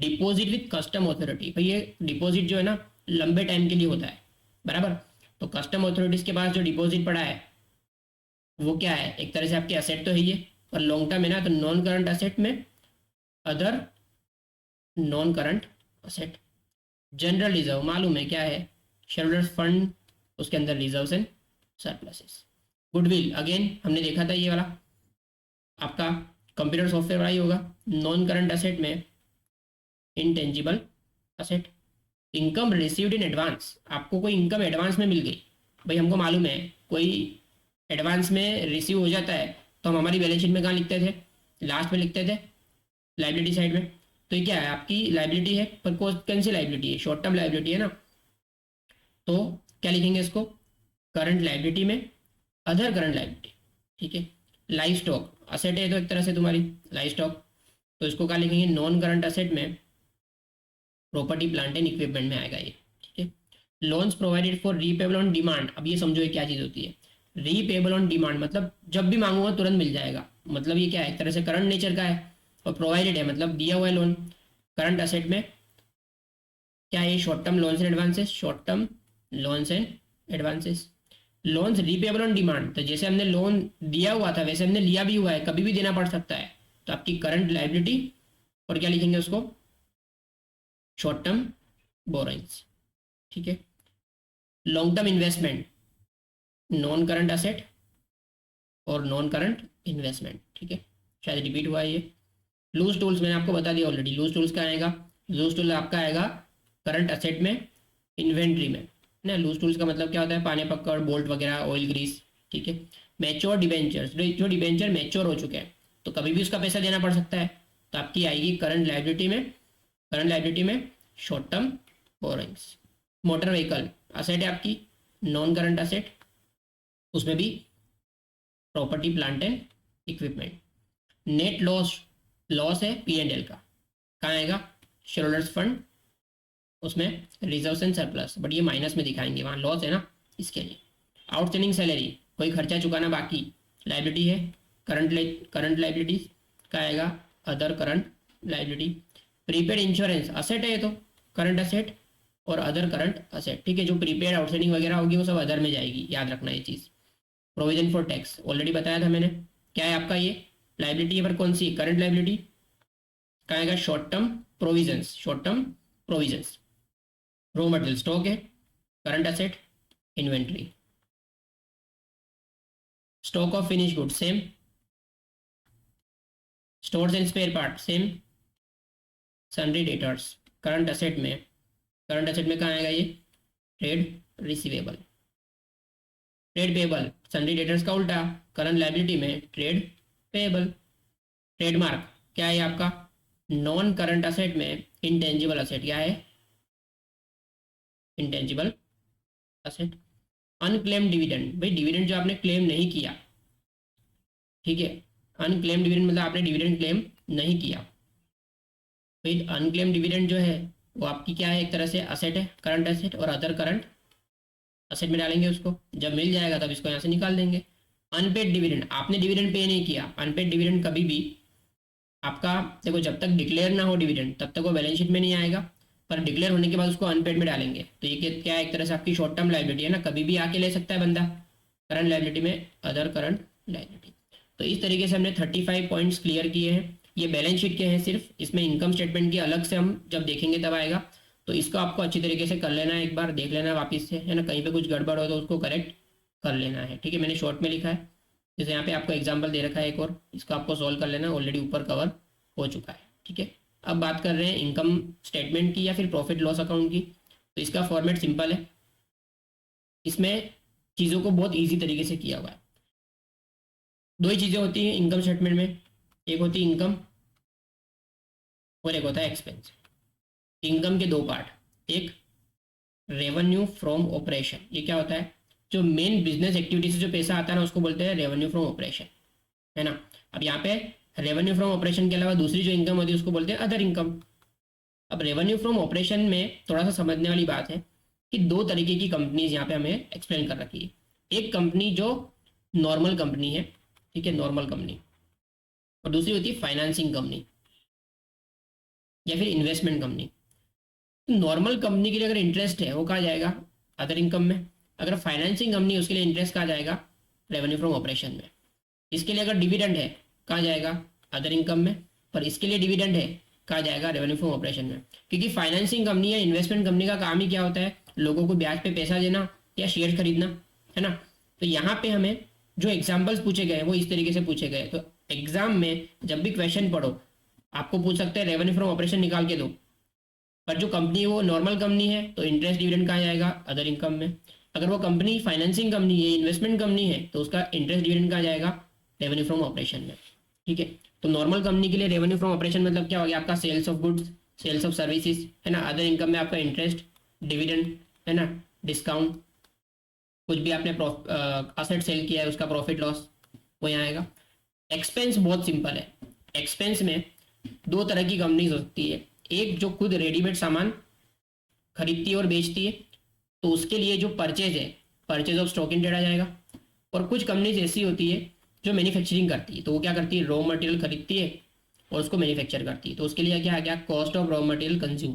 डिपॉजिट विद कस्टम अथॉरिटी, भाई ये डिपॉजिट जो है ना लंबे टाइम के लिए होता है, बराबर। तो कस्टम अथॉरिटीज के पास जो डिपॉजिट पड़ा है वो क्या है, एक तरह से आपकी असेट तो है ये, पर लॉन्ग टर्म है ना, तो नॉन करंट असेट में other non current asset. General reserve मालूम है क्या है, शेयरहोल्डर्स फंड, उसके अंदर reserves and surpluses. Goodwill again हमने देखा था ये वाला, आपका कंप्यूटर सॉफ्टवेयर वाला ही होगा, नॉन करंट असेट में intangible asset. Income received in advance, आपको कोई इनकम एडवांस में मिल गई, भाई हमको मालूम है कोई एडवांस में रिसीव हो जाता है तो हम हमारी बैलेंस शीट में कहाँ लिखते थे, लास्ट में लिखते थे, लाइबिलिटी साइड में। तो ये क्या है, आपकी लाइबिलिटी है, पर कौन सी लाइबिलिटी है, शॉर्ट टर्म लाइबिलिटी है ना, तो क्या लिखेंगे इसको, करंट लाइबिलिटी में अदर करंट लाइबिलिटी, ठीक है। लाइफ स्टॉक असेट है तो एक तरह से तुम्हारी लाइफ स्टॉक, तो इसको क्या लिखेंगे, नॉन करंट असेट में प्रॉपर्टी प्लांट एंड इक्विपमेंट में आएगा ये, ठीक है। Loans provided for repayable on demand, अब ये समझो ये क्या चीज़ होती है, रीपेबल ऑन डिमांड मतलब जब भी मांगूंगा तुरंत मिल जाएगा, मतलब ये क्या है, एक तरह से करंट नेचर का है, और प्रोवाइडेड है मतलब दिया हुआ है लोन। करंट असेट में क्या है, short term loans and advances, short term loans and advances. Loans repayable on demand, तो जैसे हमने लोन दिया हुआ था वैसे हमने लिया भी हुआ है, कभी भी देना पड़ सकता है, तो आपकी करंट लाइबिलिटी, और क्या लिखेंगे उसको, शॉर्ट टर्म बोरोइंग्स, ठीक है। Long term investment, non current asset और नॉन करंट इन्वेस्टमेंट, ठीक है, शायद रिपीट हुआ है ये। लूज टूल्स मैंने आपको बता दिया ऑलरेडी, लूज टूल्स का आएगा, लूज टूल आपका आएगा करंट असेट में, इन्वेंट्री में ना। लूज टूल्स का मतलब क्या होता है, पाने पकड़, बोल्ट वगैरह, ऑयल ग्रीस, ठीक है। मैच्योर डिबेंचर्स, जो डिबेंचर मैच्योर हो चुके हैं तो कभी भी उसका पैसा देना पड़ सकता है, तो आपकी आएगी करंट लाइबिलिटी में, करंट लाइबिलिटी में short term borrowings. Motor vehicle asset है आपकी, नॉन करंट असेट, उसमें भी property plant and equipment. Net loss, loss है पी एंड एल का, कहाँ आएगा, शेयर होल्डर्स फंड, उसमें रिजर्व्स एंड सरप्लस, बट ये माइनस में दिखाएंगे, वहाँ लॉस है ना इसके लिए। आउटस्टैंडिंग सैलरी, कोई खर्चा चुकाना बाकी, लाइबिलिटी है, करंट लाइबिलिटी का आएगा other current liability. Prepaid insurance asset है ये तो, करंट असेट और अदर करंट असेट, ठीक है। जो प्रीपेड आउटस्टैंडिंग वगैरह होगी वो सब अदर में जाएगी, याद रखना ये चीज़। प्रोविजन फॉर टैक्स ऑलरेडी बताया था मैंने, क्या है आपका ये लाइबिलिटी है, पर कौन सी, करंट लाइबिलिटी का आएगा short term provisions, short term provisions. Raw material stock है, current asset, inventory. Stock of finish good same, stores and spare part same, sundry debtors. Current asset में, करंट असेट में कहाँ आएगा ये, trade receivable. Trade payable, sundry debtors का उल्टा, current liability में trade payable. Trademark क्या है आपका, नॉन करंट असेट में इंटेंजिबल असेट, क्या है, इंटेंजिबल असेट। अनक्लेम डिविडेंड, भाई डिविडेंड जो आपने क्लेम नहीं किया, ठीक है, अनक्लेम डिविडेंड मतलब आपने डिविडेंड क्लेम नहीं किया। भाई अनक्लेम डिविडेंड जो है वो आपकी क्या है, एक तरह से असेट है, करंट असेट, और अदर करंट असेट में डालेंगे उसको, जब मिल जाएगा तब इसको यहाँ से निकाल देंगे। अनपेड डिविडेंड, आपने डिविडेंड पे नहीं किया, अनपेड डिविडेंड कभी भी आपका, देखो जब तक डिक्लेयर ना हो डिविडेंड तब तक वो बैलेंस शीट में नहीं आएगा, पर डिक्लेयर होने के बाद उसको अनपेड में डालेंगे तो ये क्या है, एक तरह से आपकी शॉर्ट टर्म लायबिलिटी है ना, कभी भी आके ले सकता है बंदा, करंट लायबिलिटी में अदर करंट लायबिलिटी। तो इस तरीके से हमने 35 पॉइंट्स क्लियर किए हैं। ये बैलेंस शीट के हैं सिर्फ, इसमें इनकम स्टेटमेंट की अलग से हम जब देखेंगे तब आएगा, तो इसको आपको अच्छी तरीके से कर लेना है, एक बार देख लेना वापस से, है ना, कहीं पे कुछ गड़बड़ हो तो उसको करेक्ट कर लेना है, ठीक है। मैंने शॉर्ट में लिखा है, जैसे यहाँ पे आपको एग्जाम्पल दे रखा है एक और, इसको आपको सॉल्व कर लेना, ऑलरेडी ऊपर कवर हो चुका है, ठीक है। अब बात कर रहे हैं इनकम स्टेटमेंट की या फिर प्रॉफिट लॉस अकाउंट की। तो इसका फॉर्मेट सिंपल है, इसमें चीज़ों को बहुत ईजी तरीके से किया हुआ है। दो ही चीज़ें होती हैं इनकम स्टेटमेंट में, एक होती है इनकम और एक होता है एक्सपेंस। इनकम के दो पार्ट, एक रेवेन्यू फ्रॉम ऑपरेशन, ये क्या होता है, जो मेन बिजनेस एक्टिविटी से जो पैसा आता है ना उसको बोलते हैं रेवेन्यू फ्रॉम ऑपरेशन, है ना। अब यहाँ पे रेवेन्यू फ्रॉम ऑपरेशन के अलावा दूसरी जो इनकम होती है उसको बोलते हैं अदर इनकम। अब रेवेन्यू फ्रॉम ऑपरेशन में थोड़ा सा समझने वाली बात है कि दो तरीके की कंपनीज यहाँ पे हमें एक्सप्लेन कर रखी है। एक कंपनी जो नॉर्मल कंपनी है, ठीक है, नॉर्मल कंपनी, और दूसरी होती है फाइनेंसिंग कंपनी या फिर इन्वेस्टमेंट कंपनी। नॉर्मल कंपनी के लिए अगर इंटरेस्ट है वो कहाँ जाएगा, अदर इनकम में। अगर फाइनेंसिंग कंपनी उसके लिए इंटरेस्ट कहाँ जाएगा, रेवेन्यू फ्रॉम ऑपरेशन में। इसके लिए अगर डिविडेंड है कहाँ जाएगा, अदर इनकम में, पर इसके लिए डिविडेंड है कहाँ जाएगा, रेवेन्यू फ्रॉम ऑपरेशन में। क्योंकि फाइनेंसिंग कंपनी या इन्वेस्टमेंट कंपनी का काम ही क्या होता है, लोगों को ब्याज पे पैसा देना या शेयर खरीदना, है ना। तो यहाँ पे हमें जो एग्जाम्पल्स पूछे गए वो इस तरीके से पूछे गए। तो एग्जाम में जब भी क्वेश्चन पढ़ो आपको पूछ सकते हैं रेवेन्यू फ्रॉम ऑपरेशन निकाल के दो, पर जो कंपनी है वो नॉर्मल कंपनी है तो इंटरेस्ट डिविडेंड कहाँ जाएगा, अदर इनकम में। अगर वो कंपनी फाइनेंसिंग कंपनी है, इन्वेस्टमेंट कंपनी है, तो उसका इंटरेस्ट डिविडेंड कहाँ जाएगा, रेवेन्यू फ्रॉम ऑपरेशन में, ठीक है। तो नॉर्मल कंपनी के लिए रेवेन्यू फ्रॉम ऑपरेशन मतलब क्या हो गया आपका, sales of goods, sales of services, है ना। अदर इनकम में आपका इंटरेस्ट, डिविडेंड, है ना, डिस्काउंट, कुछ भी आपने असेट सेल किया है उसका प्रॉफिट लॉस, वो यहाँ आएगा। एक्सपेंस बहुत सिंपल है, एक्सपेंस में दो तरह की कंपनीज हो सकती है, एक जो खुद रेडीमेड सामान खरीदती है और बेचती है तो उसके लिए जो परचेज है, purchase of stock in trade आ जाएगा। और कुछ कंपनीज ऐसी होती है जो मैन्युफैक्चरिंग करती है, तो वो क्या करती है, रॉ मटेरियल खरीदती है और उसको मैन्युफैक्चर करती है, तो उसके लिए क्या आ गया, cost of raw material consume.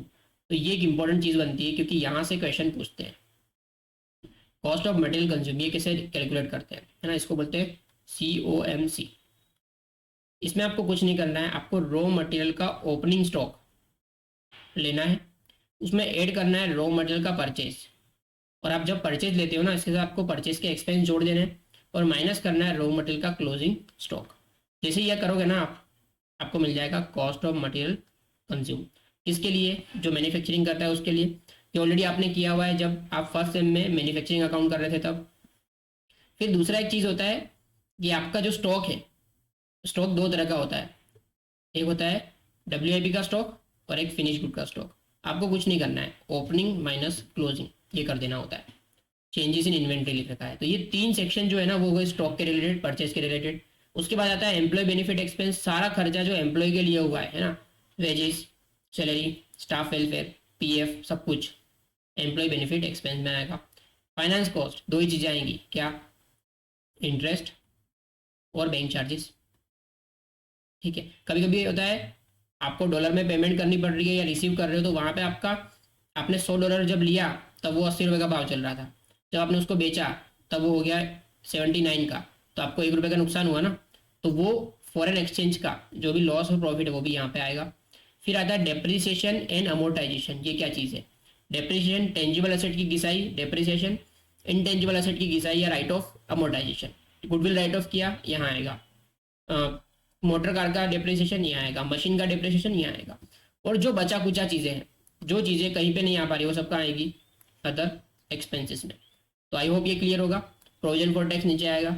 तो ये एक इंपॉर्टेंट चीज़ बनती है क्योंकि यहाँ से क्वेश्चन पूछते हैं, कॉस्ट ऑफ मटेरियल कंज्यूम ये कैसे कैलकुलेट करते हैं, है ना, इसको बोलते हैं COMC। इसमें आपको कुछ नहीं करना है, आपको रॉ मटेरियल का ओपनिंग स्टॉक लेना है, उसमें ऐड करना है रॉ मटेरियल का परचेज, और आप जब परचेज लेते हो ना इसके साथ आपको परचेज के एक्सपेंस जोड़ देने हैं और माइनस करना है रॉ मटेरियल का क्लोजिंग स्टॉक। जैसे यह करोगे ना आप, आपको मिल जाएगा कॉस्ट ऑफ मटेरियल कंज्यूम। किसके लिए, जो मैन्युफैक्चरिंग करता है उसके लिए। ये ऑलरेडी आपने किया हुआ है जब आप फर्स्ट सेम में मैन्युफैक्चरिंग अकाउंट कर रहे थे तब। फिर दूसरा एक चीज़ होता है कि आपका जो स्टॉक है, स्टॉक दो तरह का होता है, एक होता है WIP का स्टॉक और एक फिनिश गुड का स्टॉक। आपको कुछ नहीं करना है, ओपनिंग माइनस क्लोजिंग ये कर देना होता है, चेंजेस इन इन्वेंट्री लिख रखा है। तो ये तीन सेक्शन जो है ना वो हो गए स्टॉक के रिलेटेड, परचेज के रिलेटेड। उसके बाद आता है एम्प्लॉय बेनिफिट एक्सपेंस, सारा खर्चा जो एम्प्लॉय के लिए हुआ है ना, wages, salary, staff welfare, PF, सब कुछ एम्प्लॉय बेनिफिट एक्सपेंस में आएगा। फाइनेंस कॉस्ट दो ही चीज़ें आएंगी, क्या, इंटरेस्ट और बैंक चार्जेस, ठीक है। कभी कभी होता है आपको डॉलर में पेमेंट करनी पड़ रही है या रिसीव कर रहे हो तो वहाँ पे आपका, आपने $100 जब लिया तब वो 80 रुपये का भाव चल रहा था, जब आपने उसको बेचा तब वो हो गया 79 का, तो आपको 1 रुपये का नुकसान हुआ ना, तो वो फॉरेन एक्सचेंज का जो भी लॉस और प्रॉफिट है वो भी यहाँ पे आएगा। फिर आता है डेप्रिसिएशन एंड अमोर्टाइजेशन, ये क्या चीज़ है, डेप्रिसिएशन टेंजिबल एसेट की घिसाई, डेप्रिसिएशन इनटेंजिबल एसेट की घिसाई या right of amortisation. Goodwill right of किया यहाँ आएगा, मोटर कार का डिप्रिसिएशन यहाँ आएगा, मशीन का डिप्रिसिएशन यहाँ आएगा, और जो बचा कुचा चीज़ें हैं, जो चीज़ें कहीं पे नहीं आ पा रही वो सब कहाँ आएगी, अदर एक्सपेंसेस में। तो आई होप ये क्लियर होगा। प्रोविजन फॉर टैक्स नीचे आएगा।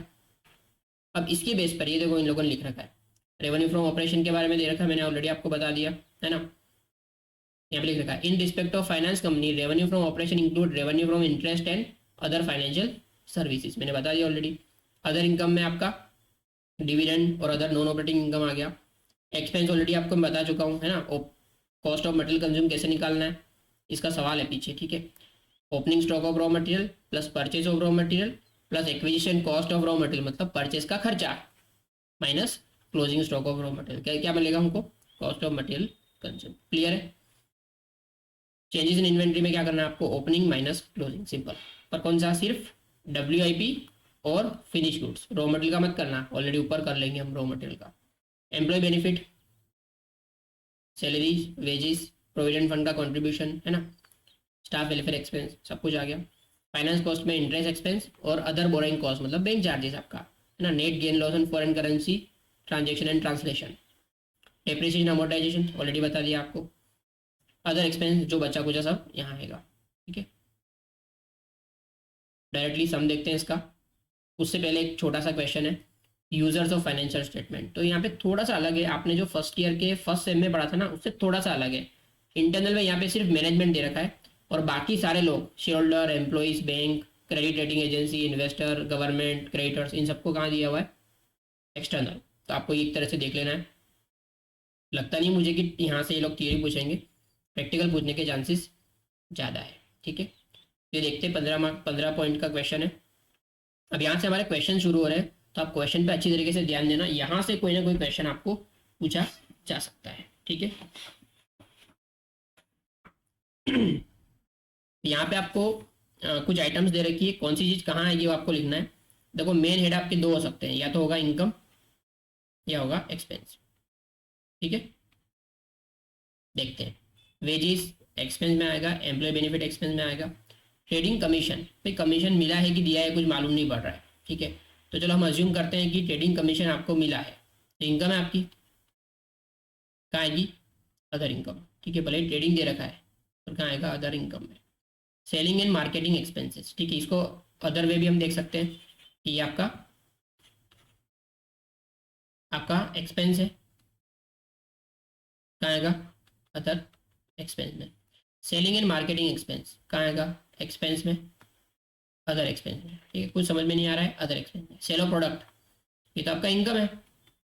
अब इसके बेस पर ये देखो इन लोगों ने लिख रखा है, रेवेन्यू फ्रॉम ऑपरेशन के बारे में दे रखा है, मैंने ऑलरेडी आपको बता दिया है ना। यहाँ पे लिख रखा है in respect of finance company revenue from operation include revenue from interest and other financial services, मैंने बता दिया ऑलरेडी। अदर इनकम में आपका डिविडेंड और अदर नॉन ऑपरेटिंग इनकम आ गया। एक्सपेंस ऑलरेडी आपको मैं बता चुका हूँ, है ना। कॉस्ट ऑफ मटेरियल कंज्यूम कैसे निकालना है, इसका सवाल है पीछे, ठीक है। Opening stock of raw material plus purchase of raw material plus acquisition cost of raw material, मतलब परचेज का खर्चा, minus closing stock of raw material, क्या क्या मिलेगा हमको, cost of material consume. Clear है। चेंजेस इन इन्वेंट्री में क्या करना है आपको, ओपनिंग माइनस क्लोजिंग, सिंपल। पर कौन सा, सिर्फ WIP और फिनिश गुड्स, रॉ मटेरियल का मत करना, ऑलरेडी ऊपर कर लेंगे हम रॉ मटेरियल का। Employee benefit, salary, wages, provident fund का कंट्रीब्यूशन, है ना, स्टाफ वेलफेयर एक्सपेंस, सब कुछ आ गया। फाइनेंस कॉस्ट में इंटरेस्ट एक्सपेंस और अदर बोरिंग कॉस्ट, मतलब बैंक चार्जेस आपका, है ना। Net gain loss on foreign currency transaction and translation. Depreciation amortisation already बता दिया आपको। अदर एक्सपेंस जो बचा कुचा सब यहाँ आएगा, ठीक है। डायरेक्टली सम देखते हैं इसका। उससे पहले एक छोटा सा क्वेश्चन है, यूजर्स ऑफ फाइनेंशियल स्टेटमेंट। तो यहाँ पे थोड़ा सा अलग है, आपने जो फर्स्ट ईयर के फर्स्ट सेम में पढ़ा था ना, उससे थोड़ा सा अलग है। इंटरनल में यहाँ पे सिर्फ मैनेजमेंट दे रखा है, और बाकी सारे लोग, shareholder, employees, bank, credit rating agency, investor, government, creditors, इन सबको कहाँ दिया हुआ है, एक्सटर्नल। तो आपको एक तरह से देख लेना है। लगता नहीं मुझे कि यहाँ से ये लोग थियरी पूछेंगे, प्रैक्टिकल पूछने के चांसेस ज़्यादा है, ठीक है। ये देखते हैं 15 पॉइंट का क्वेश्चन है। अब यहाँ से हमारे क्वेश्चन शुरू हो रहे हैं, तो आप क्वेश्चन पे अच्छी तरीके से ध्यान देना, यहाँ से कोई ना कोई क्वेश्चन आपको पूछा जा सकता है, ठीक है। यहाँ पे आपको कुछ आइटम्स दे रखी है, कौन सी चीज़ कहाँ आएगी वो आपको लिखना है। देखो मेन हेड आपके दो हो सकते हैं, या तो होगा इनकम या होगा एक्सपेंस, ठीक है। देखते हैं, वेजेस एक्सपेंस में आएगा, एम्प्लॉय बेनिफिट एक्सपेंस में आएगा। ट्रेडिंग कमीशन, भाई कमीशन मिला है कि दिया है कुछ मालूम नहीं पड़ रहा है, ठीक है। तो चलो हम अज्यूम करते हैं कि ट्रेडिंग कमीशन आपको मिला है, तो इनकम है आपकी, कहाँ आएगी, अदर इनकम, ठीक है। भले ट्रेडिंग दे रखा है, और कहाँ आएगा, अदर इनकम में। सेलिंग एंड मार्केटिंग एक्सपेंसेस, ठीक है, इसको अदर वे भी हम देख सकते हैं कि ये आपका एक्सपेंस है, कहाँ आएगा, अदर एक्सपेंस में। सेलिंग एंड मार्केटिंग एक्सपेंस कहाँ आएगा, एक्सपेंस में, अदर एक्सपेंस में, ठीक है। कुछ समझ में नहीं आ रहा है, अदर एक्सपेंस में। सेल ऑफ प्रोडक्ट, ये तो आपका इनकम है,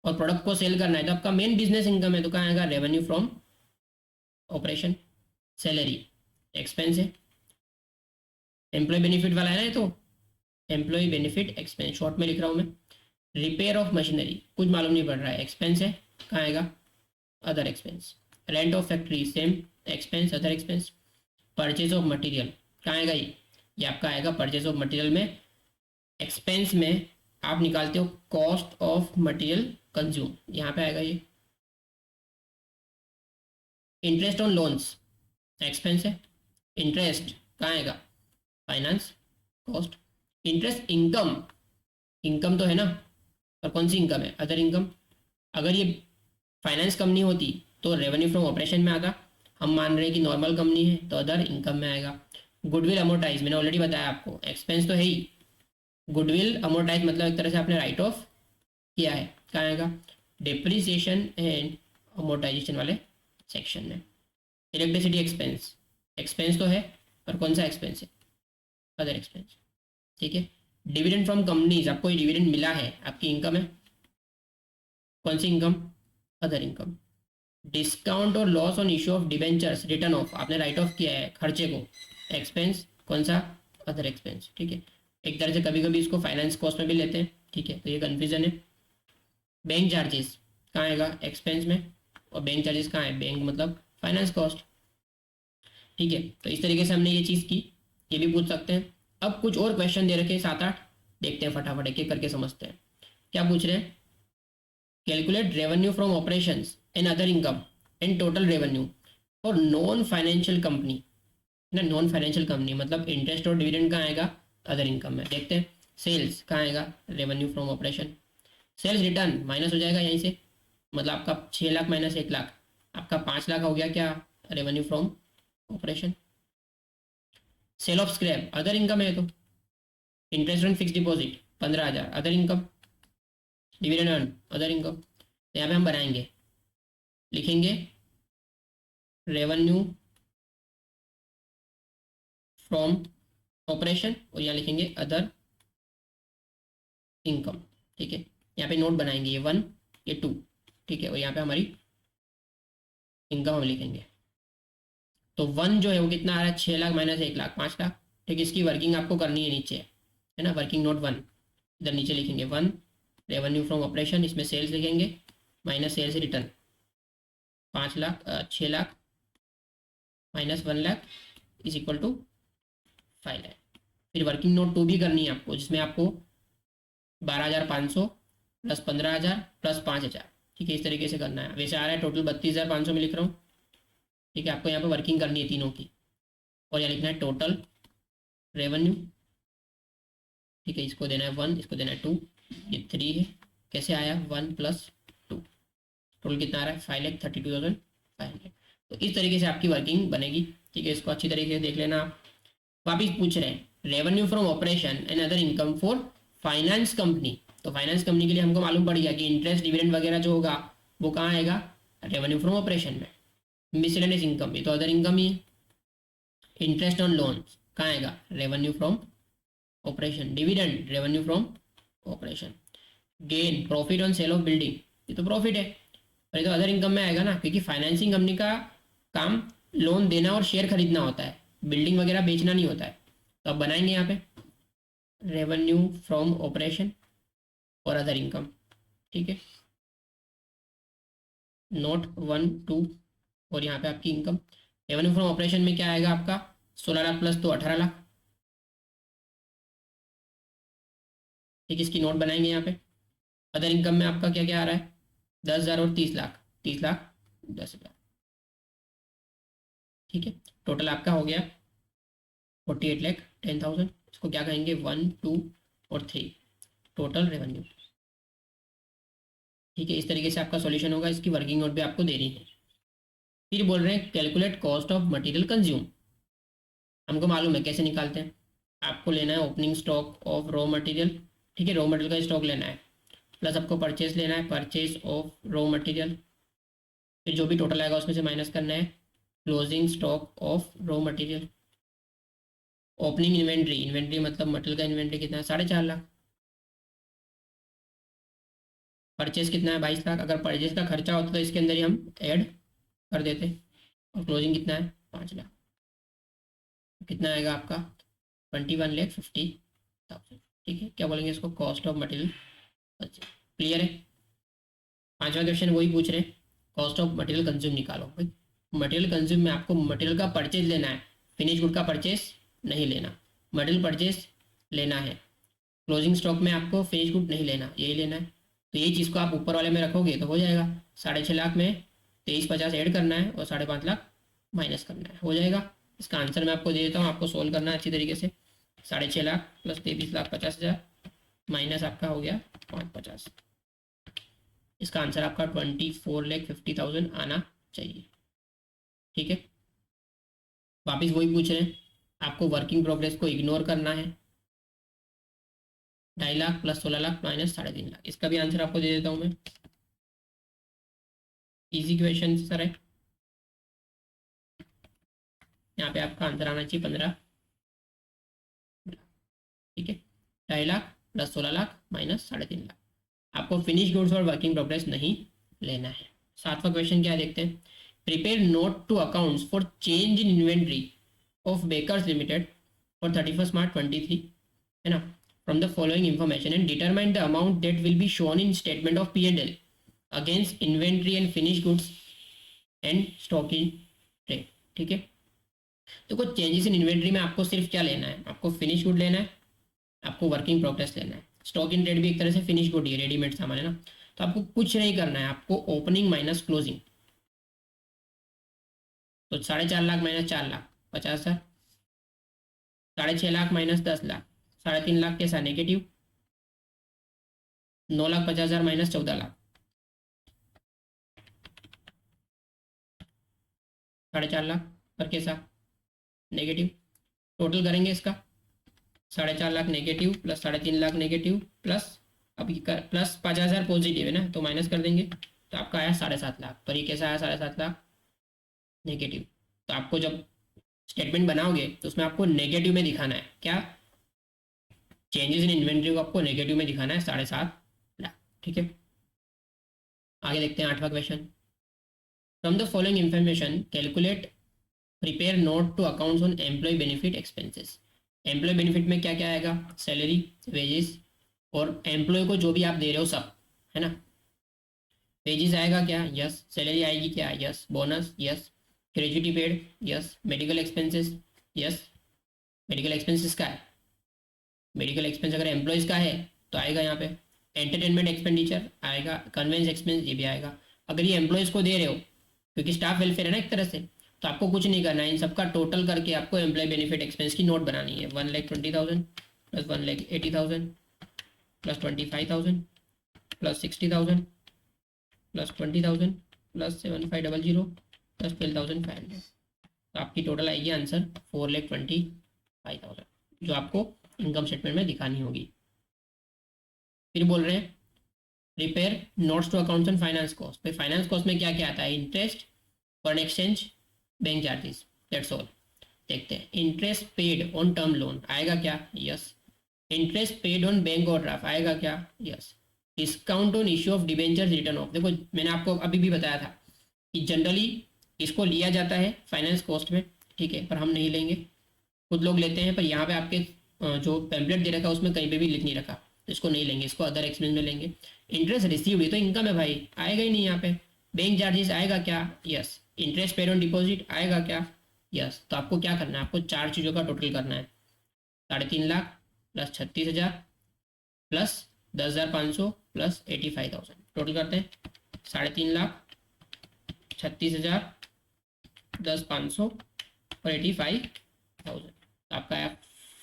और प्रोडक्ट को सेल करना है तो आपका मेन बिजनेस इनकम है, तो कहाँ आएगा, revenue from operation. Salary expense है। एम्प्लॉय बेनिफिट वाला है ना, तो एम्प्लॉय बेनिफिट एक्सपेंस, शॉर्ट में लिख रहा हूँ मैं। रिपेयर ऑफ मशीनरी, कुछ मालूम नहीं पड़ रहा है, एक्सपेंस है, कहाँ आएगा, other expense. Rent of factory, same expense, other expense. Purchase of material, कहाँ आएगा, ये आपका आएगा परचेज ऑफ मटेरियल में। एक्सपेंस में आप निकालते हो कॉस्ट ऑफ मटेरियल कंज्यूम, यहाँ पे आएगा ये। इंटरेस्ट ऑन लोन्स एक्सपेंस है। इंटरेस्ट कहाँ आएगा, finance cost. Interest income, income तो है ना, और कौन सी इनकम है, अदर इनकम। अगर ये फाइनेंस कंपनी होती तो रेवेन्यू फ्रॉम ऑपरेशन में आता, हम मान रहे हैं कि नॉर्मल कंपनी है तो अदर इनकम में आएगा। गुडविल अमोर्टाइज, मैंने ऑलरेडी बताया आपको, एक्सपेंस तो है ही। गुडविल अमोर्टाइज मतलब एक तरह से आपने राइट ऑफ किया है, कहाँ आएगा, डिप्रिसिएशन एंड अमोर्टाइजेशन वाले सेक्शन में। इलेक्ट्रिसिटी एक्सपेंस, एक्सपेंस तो है, पर कौन सा एक्सपेंस है, अदर एक्सपेंस, ठीक है। डिविडेंड फ्रॉम कंपनीज, आपको ये डिविडेंड मिला है, आपकी इनकम है, कौन सी इनकम, अदर इनकम। डिस्काउंट और loss on issue of debentures, return of, आपने राइट ऑफ किया है खर्चे को, एक्सपेंस, कौन सा, अदर एक्सपेंस, ठीक है। एक तरह से कभी कभी इसको फाइनेंस कॉस्ट में भी लेते हैं, ठीक है, तो ये कन्फ्यूजन है। बैंक चार्जेस कहाँ आएगा, एक्सपेंस में, और बैंक चार्जेस कहाँ है, बैंक मतलब फाइनेंस कॉस्ट, ठीक है। तो इस तरीके से हमने ये चीज़ की, ये भी पूछ सकते हैं। अब कुछ और क्वेश्चन दे रखे 7-8, देखते हैं फटाफट एक एक करके समझते हैं। क्या पूछ रहे हैं, calculate revenue from operations and other income and total revenue for non financial company, ना, नॉन फाइनेंशियल कंपनी मतलब इंटरेस्ट और डिविडेंड कहाँ आएगा, अदर इनकम में। देखते हैं, सेल्स कहाँ आएगा, revenue from operation. Sales return minus हो जाएगा यहीं से, मतलब आपका 6 लाख माइनस 1 लाख, आपका 5 लाख हो गया क्या, revenue from operation. Sale of scrap other income है, तो interest on fix deposit 15,000 other income, dividend earn other income. तो यहाँ पे हम बनाएंगे, लिखेंगे रेवेन्यू फ्रॉम ऑपरेशन और यहाँ लिखेंगे अदर इनकम। ठीक है, यहाँ पे नोट बनाएंगे, ये 1 ये 2, ठीक है, और यहाँ पे हमारी इनकम हम लिखेंगे। तो 1 जो है वो कितना आ रहा है, 6 लाख माइनस 1 लाख, 5 लाख। ठीक है, इसकी वर्किंग आपको करनी है नीचे, है ना, वर्किंग नोट 1 इधर नीचे लिखेंगे 1 रेवेन्यू फ्रॉम ऑपरेशन, इसमें सेल्स लिखेंगे minus sales return 5 lakh 6 lakh minus 1 lakh is equal to 5 lakh. फिर वर्किंग नोट 2 भी करनी है आपको, जिसमें आपको 12,500 प्लस 15,000 प्लस 5,000, ठीक है, इस तरीके से करना है। वैसे आ रहा है टोटल 32,500 में लिख रहा हूँ। ठीक है, आपको यहाँ पे वर्किंग करनी है तीनों की, और यहाँ लिखना है टोटल रेवेन्यू। ठीक है, इसको देना है 1, इसको देना है 2, ये 3 है। कैसे आया 1 प्लस 2, टोटल कितना आ रहा है 5,32,500। तो इस तरीके से आपकी वर्किंग बनेगी। ठीक है, इसको अच्छी तरीके से देख लेना आप। वापिस पूछ रहे हैं revenue from operation and other income for finance company. तो फाइनेंस कंपनी के लिए हमको मालूम पड़ गया कि इंटरेस्ट डिविडेंड वगैरह जो होगा वो कहाँ आएगा, रेवेन्यू फ्रॉम ऑपरेशन में। मिसलेनियस इनकम, ये तो अदर इनकम ही है। इंटरेस्ट ऑन लोन कहाँ आएगा, revenue from operation. Dividend revenue from operation. Gain profit on sale of building, ये तो प्रॉफिट है, और ये तो अदर इनकम में आएगा ना, क्योंकि फाइनेंसिंग कंपनी का काम लोन देना और शेयर खरीदना होता है, बिल्डिंग वगैरह बेचना नहीं होता है। तो अब बनाएंगे यहाँ पे रेवेन्यू फ्रॉम ऑपरेशन और अदर इनकम। ठीक है, नोट 1 2, और यहाँ पे आपकी इनकम। रेवेन्यू फ्रॉम ऑपरेशन में क्या आएगा आपका 16 लाख प्लस तो 18 लाख। ठीक, इसकी नोट बनाएंगे यहाँ पे। अदर इनकम में आपका क्या क्या आ रहा है, 10,000 और 30 लाख, 30 लाख 10,000। ठीक है, टोटल आपका हो गया 48,10,000। इसको क्या कहेंगे 1 2 और 3 टोटल रेवेन्यू। ठीक है, इस तरीके से आपका सॉल्यूशन होगा। इसकी वर्किंग नोट भी आपको देनी है। फिर बोल रहे हैं calculate cost of material consume. हमको मालूम है कैसे निकालते हैं। आपको लेना है opening stock of raw material. ठीक है, रॉ मटेरियल का स्टॉक लेना है, प्लस आपको परचेज लेना है, परचेज ऑफ रॉ मटेरियल। फिर जो भी टोटल आएगा उसमें से माइनस करना है closing stock of raw material. Opening inventory, inventory मतलब मटेरियल का इन्वेंट्री कितना है 4.5 लाख। परचेज कितना है 22 लाख। अगर परचेज का खर्चा होता तो इसके अंदर ही हम ऐड कर देते। और क्लोजिंग कितना है 5 लाख। कितना आएगा आपका 21,50,000। ठीक है, क्या बोलेंगे इसको कॉस्ट ऑफ मटेरियल। अच्छा, क्लियर है। पांचवा क्वेश्चन वही पूछ रहे हैं, कॉस्ट ऑफ मटेरियल कंज्यूम निकालो। भाई मटेरियल कंज्यूम में आपको मटेरियल का परचेज लेना है, फिनिश गुड का परचेज नहीं लेना। मटेरियल परचेज लेना है, क्लोजिंग स्टॉक में आपको फिनिश गुड नहीं लेना, यही लेना है। तो यही चीज़ को आप ऊपर वाले में रखोगे तो हो जाएगा। 6.5 लाख में 23,50 ऐड करना है और 5.5 लाख माइनस करना है, हो जाएगा। इसका आंसर मैं आपको दे देता हूँ, आपको सोल्व करना है अच्छी तरीके से। 6.5 लाख प्लस 23,50,000 माइनस आपका हो गया 550। इसका आंसर आपका 24,50,000 आना चाहिए। ठीक है, वापिस वही पूछ रहे हैं, आपको वर्किंग प्रोग्रेस को इग्नोर करना है। 2.5 लाख प्लस 16 लाख माइनस 3.5 लाख। इसका भी आंसर आपको दे देता हूँ मैं। इजी क्वेश्चन सर है। यहाँ पे आपका आंसर आना चाहिए 15। ठीक है, 2.5 लाख प्लस 16 लाख माइनस 3.5 लाख। आपको फिनिश गुड्स और वर्किंग प्रोग्रेस नहीं लेना है। सातवां क्वेश्चन क्या देखते हैं, prepare note to accounts for change in inventory of Bakers Limited for 31 March 23, है ना, from the following information and determine the amount that will be shown in statement of P&L against inventory and finish goods and stock in trade. ठीक है, तो कुछ changes in inventory में आपको सिर्फ क्या लेना है, आपको फिनिश गुड लेना है, आपको वर्किंग प्रोग्रेस लेना है। स्टॉक इन ट्रेड भी एक तरह से फिनिश गुड ही है, रेडीमेड सामान है ना। तो आपको कुछ नहीं करना है, आपको ओपनिंग माइनस क्लोजिंग। तो 4.5 लाख माइनस 4 लाख 50,000, 6.5 लाख माइनस 10 लाख 3.5 लाख कैसा नेगेटिव, 9,50,000 माइनस 14 लाख 4.5 लाख पर कैसा नेगेटिव। टोटल करेंगे इसका 4.5 lakh negative plus 3.5 lakh negative plus अब प्लस 5,000 पॉजिटिव है ना, तो माइनस कर देंगे, तो आपका आया 7.5 लाख। पर ये कैसा आया 7.5 लाख नेगेटिव। तो आपको जब स्टेटमेंट बनाओगे तो उसमें आपको नेगेटिव में दिखाना है क्या, चेंजेस इन इन्वेंट्री को आपको नेगेटिव में दिखाना है 7.5 लाख। ठीक है, आगे देखते हैं 8वां question. From the following information calculate prepare note to accounts on employ benefit expenses. Employ benefit में क्या क्या आएगा, सैलरी, वेजेस और एम्प्लॉय को जो भी आप दे रहे हो सब, है ना। वेजेस आएगा क्या, यस। सैलरी आएगी क्या, yes. Bonus, yes. Gratuity paid, yes. Medical expenses, yes. Medical expenses का है, मेडिकल एक्सपेंस अगर एम्प्लॉयज़ का है तो आएगा यहाँ पे। एंटरटेनमेंट एक्सपेंडिचर आएगा, कन्वेंस एक्सपेंस ये भी आएगा। अगर ये एम्प्लॉयज़ को दे रहे हो क्योंकि स्टाफ वेलफेयर है ना एक तरह से, तो आपको कुछ नहीं करना है, इन सबका टोटल करके आपको एम्प्लॉय बेनिफिट एक्सपेंस की नोट बनानी है। 1,20,000 plus 1,80,000 plus 25,000 plus 60,000 plus 20,000 plus 7,500 plus 12,500। तो आपकी टोटल आएगी आंसर 4,25,000 जो आपको इनकम स्टेटमेंट में दिखानी होगी। फिर बोल रहे हैं prepare notes to accounts and finance cost. भाई फाइनेंस कॉस्ट में क्या क्या आता है, interest, foreign exchange, bank charges, that's all. देखते हैं interest paid on term loan आएगा क्या, yes. Interest paid on bank overdraft आएगा क्या, yes. Discount on issue of debentures return of, देखो मैंने आपको अभी भी बताया था कि जनरली इसको लिया जाता है फाइनेंस कॉस्ट में, ठीक है, पर हम नहीं लेंगे, खुद लोग लेते हैं। पर यहाँ पे आपके जो पैम्पलेट दे रखा है उसमें कहीं पे भी लिख नहीं रखा, तो इसको नहीं लेंगे, इसको अदर एक्सपेंस में लेंगे। इंटरेस्ट रिसीव ये तो इनकम है भाई, आएगा ही नहीं यहाँ पे। बैंक चार्जेस आएगा क्या, yes. Interest paid on deposit आएगा क्या, यस। तो आपको क्या करना है, आपको चार चीज़ों का टोटल करना है। 3.5 lakh plus 36,000 plus 10,500 plus 85,000, total करते हैं 3.5 लाख, 36,000, 10,500 और 85,000। आपका आया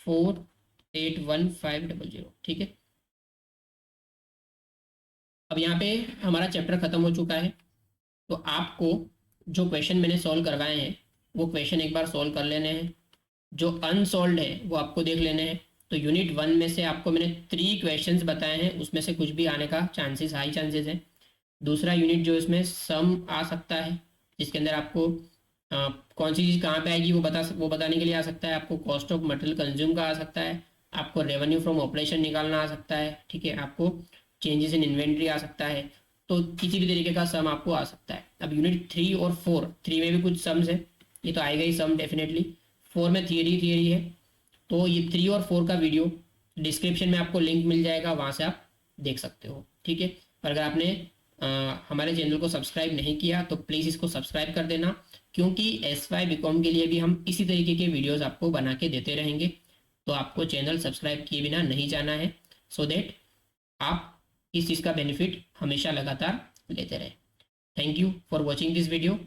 4,815,000, ठीक है। अब यहाँ पे हमारा चैप्टर खत्म हो चुका है, तो आपको जो क्वेश्चन मैंने सॉल्व करवाए हैं वो क्वेश्चन एक बार सॉल्व कर लेने हैं, जो अनसॉल्व है वो आपको देख लेने हैं। तो यूनिट 1 में से आपको मैंने 3 क्वेश्चंस बताए हैं, उसमें से कुछ भी आने का चांसेस, हाई चांसेस है। दूसरा यूनिट जो इसमें सम आ सकता है, जिसके अंदर आपको कौन सी चीज़ कहाँ पे आएगी वो बताने के लिए आ सकता है। आपको कॉस्ट ऑफ मटेरियल कंज्यूम का आ सकता है, आपको रेवेन्यू फ्रॉम ऑपरेशन निकालना आ सकता है, ठीक है, आपको चेंजेस इन इन्वेंट्री आ सकता है। तो किसी भी तरीके का सम आपको आ सकता है। अब यूनिट 3 और 4, 3 में भी कुछ सम्स है, ये तो आएगा ही सम डेफिनेटली। 4 में थियरी है, तो ये 3 और 4 का वीडियो डिस्क्रिप्शन में आपको लिंक मिल जाएगा, वहाँ से आप देख सकते हो, ठीक है। और अगर आपने हमारे चैनल को सब्सक्राइब नहीं किया तो प्लीज़ इसको सब्सक्राइब कर देना, क्योंकि SY BCom के लिए भी हम इसी तरीके के वीडियोज़ आपको बना के देते रहेंगे। तो आपको चैनल सब्सक्राइब किए बिना नहीं जाना है, सो दैट आप इस चीज़ का बेनिफिट हमेशा लगातार लेते रहें। Thank you for watching this video,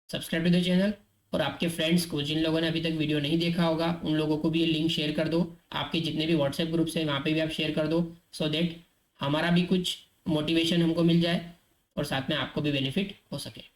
subscribe to the channel. और आपके फ्रेंड्स को, जिन लोगों ने अभी तक वीडियो नहीं देखा होगा, उन लोगों को भी ये लिंक शेयर कर दो। आपके जितने भी व्हाट्सएप ग्रुप्स हैं वहाँ पे भी आप शेयर कर दो, सो दैट हमारा भी कुछ मोटिवेशन हमको मिल जाए और साथ में आपको भी बेनिफिट हो सके।